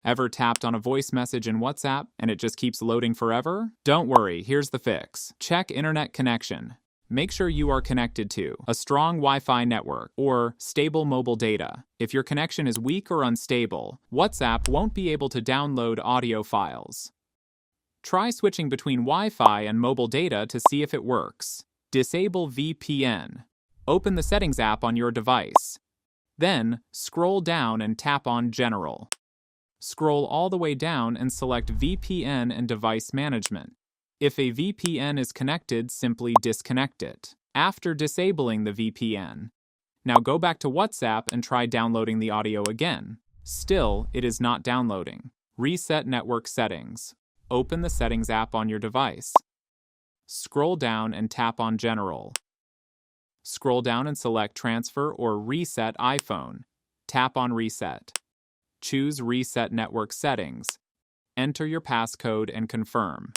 Ever tapped on a voice message in WhatsApp and it just keeps loading forever? Don't worry, here's the fix. Check internet connection. Make sure you are connected to a strong Wi-Fi network or stable mobile data. If your connection is weak or unstable, WhatsApp won't be able to download audio files. Try switching between Wi-Fi and mobile data to see if it works. Disable VPN. Open the Settings app on your device. Then, scroll down and tap on General. Scroll all the way down and select VPN and Device Management. If a VPN is connected, simply disconnect it. After disabling the VPN, now go back to WhatsApp and try downloading the audio again. Still, it is not downloading. Reset network settings. Open the Settings app on your device. Scroll down and tap on General. Scroll down and select Transfer or Reset iPhone. Tap on Reset. Choose Reset Network Settings. Enter your passcode and confirm.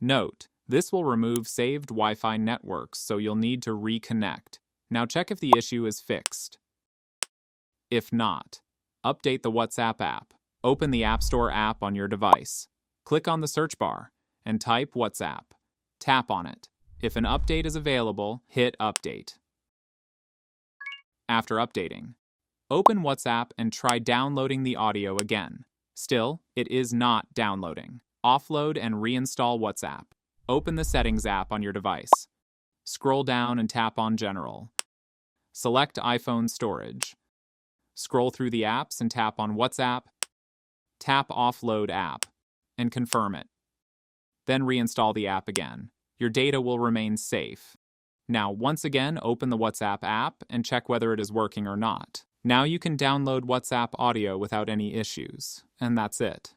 Note, this will remove saved Wi-Fi networks, so you'll need to reconnect. Now check if the issue is fixed. If not, update the WhatsApp app. Open the App Store app on your device. Click on the search bar and type WhatsApp. Tap on it. If an update is available, hit Update. After updating, open WhatsApp and try downloading the audio again. Still, it is not downloading. Offload and reinstall WhatsApp. Open the Settings app on your device. Scroll down and tap on General. Select iPhone storage. Scroll through the apps and tap on WhatsApp. Tap Offload app and confirm it. Then reinstall the app again. Your data will remain safe. Now, once again, open the WhatsApp app and check whether it is working or not. Now you can download WhatsApp audio without any issues, and that's it.